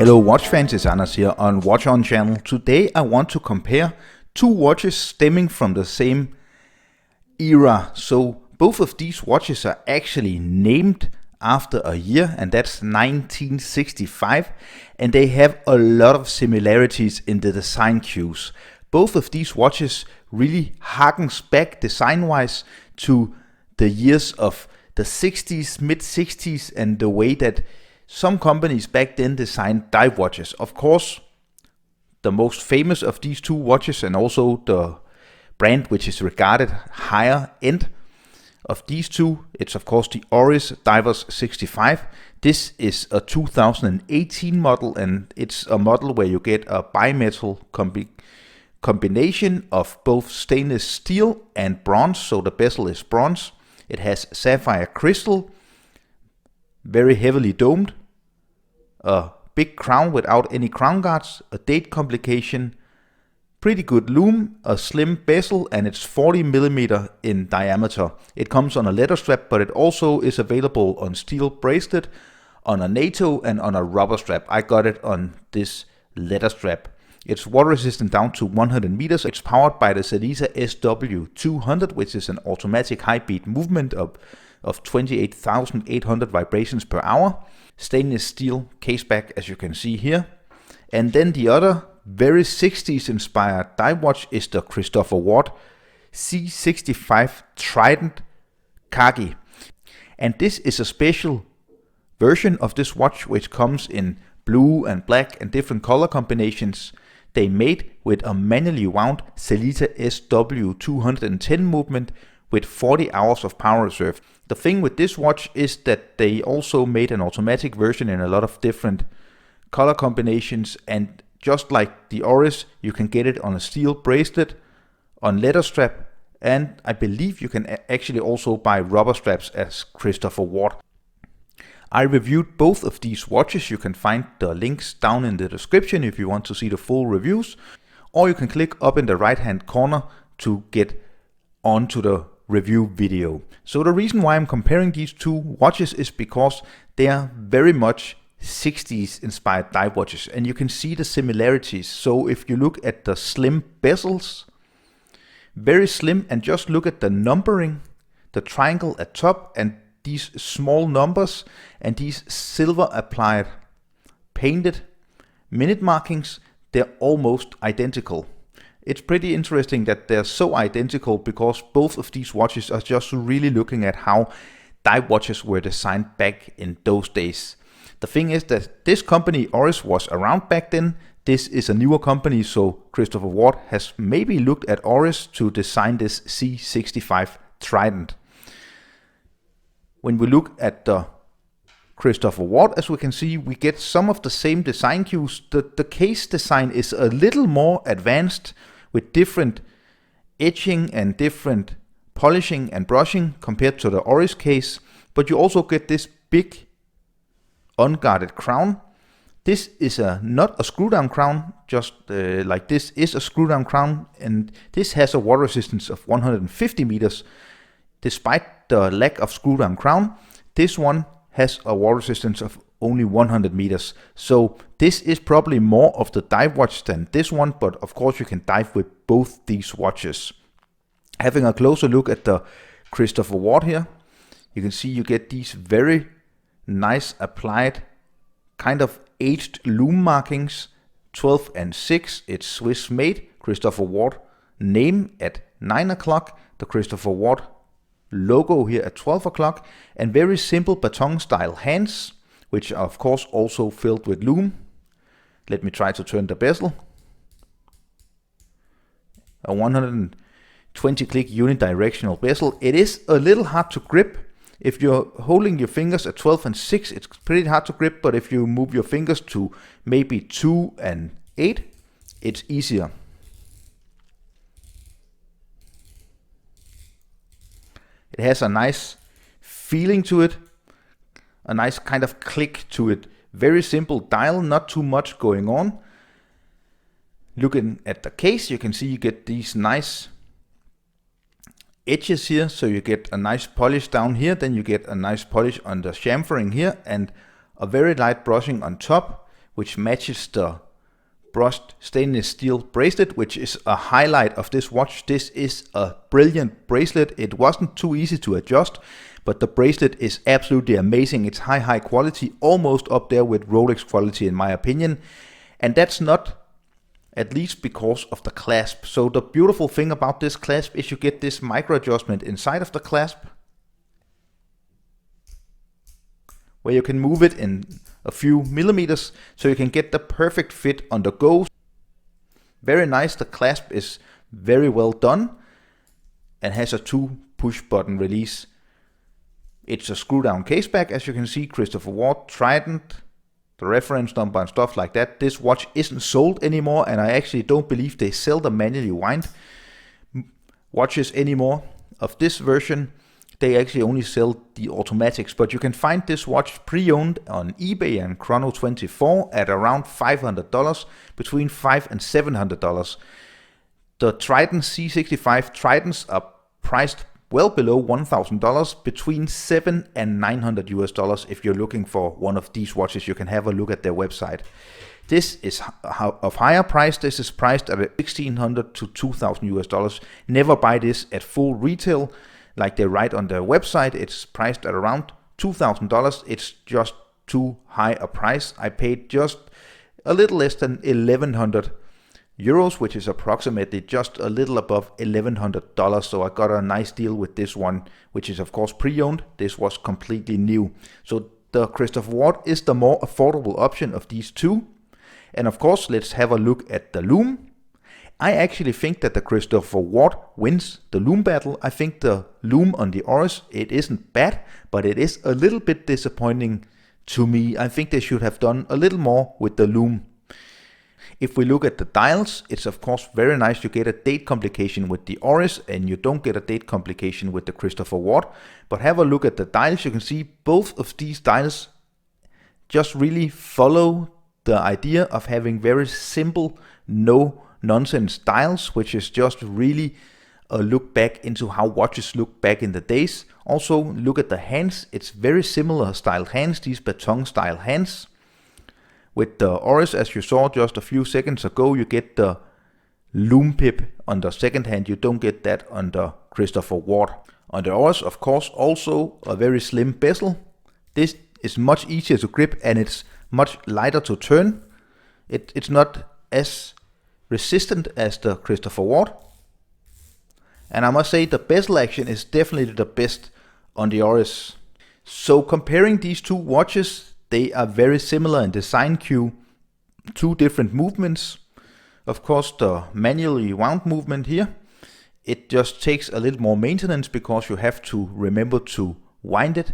Hello watch fans, it's Anders here on Watch On channel. Today I want to compare two watches stemming from the same era. So both of these watches are actually named after a year, and that's 1965, and they have a lot of similarities in the design cues. Both of these watches really harkens back design-wise to the years of the 60s, mid-60s, and the way that some companies back then designed dive watches. Of course, the most famous of these two watches, and also the brand which is regarded higher end of these two, it's of course the Oris Divers 65. This is a 2018 model, and it's a model where you get a bimetal combination of both stainless steel and bronze, so the bezel is bronze. It has sapphire crystal, very heavily domed, a big crown without any crown guards, a date complication, pretty good loom, a slim bezel, and it's 40mm in diameter. It comes on a leather strap, but it also is available on steel bracelet, on a NATO, and on a rubber strap. I got it on this leather strap. It's water resistant down to 100 meters. It's powered by the Sellita SW200, which is an automatic high beat movement of 28,800 vibrations per hour. Stainless steel case back, as you can see here. And then the other very 60s inspired dive watch is the Christopher Ward C65 Trident Khaki. And this is a special version of this watch which comes in blue and black and different color combinations. They made with a manually wound Sellita SW210 movement with 40 hours of power reserve. The thing with this watch is that they also made an automatic version in a lot of different color combinations, and just like the Oris, you can get it on a steel bracelet, on leather strap, and I believe you can actually also buy rubber straps as Christopher Ward. I reviewed both of these watches. You can find the links down in the description if you want to see the full reviews, or you can click up in the right hand corner to get onto the review video. So the reason why I'm comparing these two watches is because they are very much 60s inspired dive watches, and you can see the similarities. So if you look at the slim bezels, very slim, and just look at the numbering, the triangle at top, and these small numbers, and these silver applied painted minute markings, they're almost identical. It's pretty interesting that they're so identical, because both of these watches are just really looking at how dive watches were designed back in those days. The thing is that this company, Oris, was around back then. This is a newer company, so Christopher Ward has maybe looked at Oris to design this C65 Trident. When we look at the Christopher Ward, as we can see, we get some of the same design cues. The case design is a little more advanced, with different etching and different polishing and brushing compared to the Oris case, but you also get this big unguarded crown. This is not a screw down crown, just like this is a screw down crown, and this has a water resistance of 150 meters. Despite the lack of screw down crown, this one has a water resistance of only 100 meters. So this is probably more of the dive watch than this one, but of course you can dive with both these watches. Having a closer look at the Christopher Ward here, you can see you get these very nice applied kind of aged loom markings, 12 and 6. It's Swiss made. Christopher Ward name at 9 o'clock, the Christopher Ward logo here at 12 o'clock, and very simple baton style hands, which are of course also filled with loom. Let me try to turn the bezel. A 120 click unidirectional bezel. It is a little hard to grip. If you're holding your fingers at 12 and 6, it's pretty hard to grip, but if you move your fingers to maybe 2 and 8, it's easier. It has a nice feeling to it, a nice kind of click to it. Very simple dial, not too much going on. Looking at the case, you can see you get these nice edges here, so you get a nice polish down here, then you get a nice polish on the chamfering here, and a very light brushing on top, which matches the brushed stainless steel bracelet, which is a highlight of this watch. This is a brilliant bracelet. It wasn't too easy to adjust, but the bracelet is absolutely amazing. It's high quality, almost up there with Rolex quality in my opinion. And that's not at least because of the clasp. So the beautiful thing about this clasp is you get this micro adjustment inside of the clasp, where you can move it in a few millimeters so you can get the perfect fit on the go. Very nice. The clasp is very well done and has a 2 push button release. It's a screw down case back, as you can see, Christopher Ward Trident, the reference number and stuff like that. This watch isn't sold anymore, and I actually don't believe they sell the manually wind watches anymore of this version. They actually only sell the automatics, but you can find this watch pre-owned on eBay and Chrono24 at around $500, between $500 and $700. The Trident C65 Tridents are priced well below $1,000, between $700 and $900 if you're looking for one of these watches. You can have a look at their website. This is of higher price. This is priced at $1,600 to $2,000. Never buy this at full retail. Like they write on their website, it's priced at around $2,000. It's just too high a price. I paid just a little less than 1,100 euros, which is approximately just a little above $1,100. So I got a nice deal with this one, which is of course pre-owned. This was completely new. So the Christopher Ward is the more affordable option of these two. And of course, let's have a look at the Loom. I actually think that the Christopher Ward wins the Loom battle. I think the Loom on the Auris, it isn't bad, but it is a little bit disappointing to me. I think they should have done a little more with the Loom. If we look at the dials, it's of course very nice. You get a date complication with the Auris and you don't get a date complication with the Christopher Ward. But have a look at the dials. You can see both of these dials just really follow the idea of having very simple, no nonsense dials, which is just really a look back into how watches look back in the days. Also look at the hands. It's very similar style hands, these baton style hands. With the Auris, as you saw just a few seconds ago, you get the Loom pip on the second hand. You don't get that on the Christopher Ward. On the Auris, of course, also a very slim bezel. This is much easier to grip and it's much lighter to turn. It's not as resistant as the Christopher Ward. And I must say the bezel action is definitely the best on the Auris. So comparing these two watches, they are very similar in design cue. Two different movements. Of course, the manually wound movement here, it just takes a little more maintenance because you have to remember to wind it.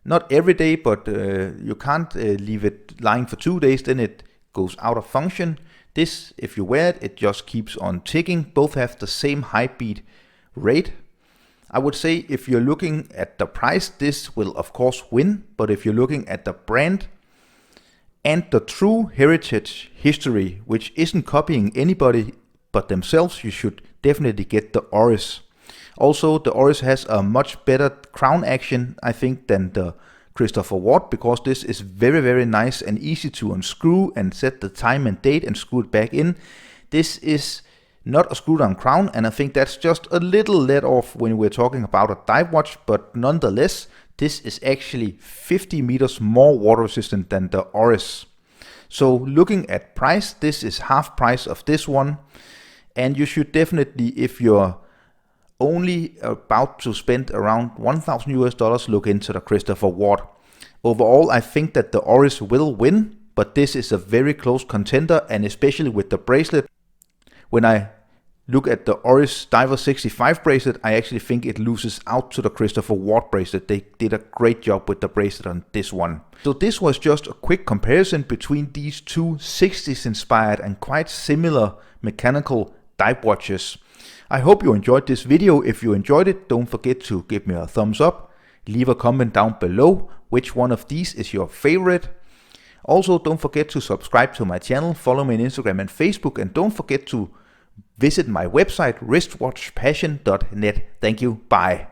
Not every day, but you can't leave it lying for 2 days, then it goes out of function. This, if you wear it, it just keeps on ticking. Both have the same high beat rate. I would say if you're looking at the price, this will of course win. But if you're looking at the brand and the true heritage history, which isn't copying anybody but themselves, you should definitely get the Auris. Also, the Auris has a much better crown action, I think, than the Christopher Ward, because this is very nice and easy to unscrew and set the time and date and screw it back in. This is not a screw down crown, and I think that's just a little let off when we're talking about a dive watch, but nonetheless, this is actually 50 meters more water resistant than the Auris. So looking at price, this is half price of this one, and you should definitely, if you're only about to spend around $1,000 look into the Christopher Ward. Overall, I think that the Auris will win, but this is a very close contender, and especially with the bracelet. When I look at the Oris Divers 65 bracelet, I actually think it loses out to the Christopher Ward bracelet. They did a great job with the bracelet on this one. So this was just a quick comparison between these two 60s inspired and quite similar mechanical dive watches. I hope you enjoyed this video. If you enjoyed it, don't forget to give me a thumbs up. Leave a comment down below which one of these is your favorite. Also, don't forget to subscribe to my channel, follow me on Instagram and Facebook, and don't forget to visit my website wristwatchpassion.net. Thank you. Bye.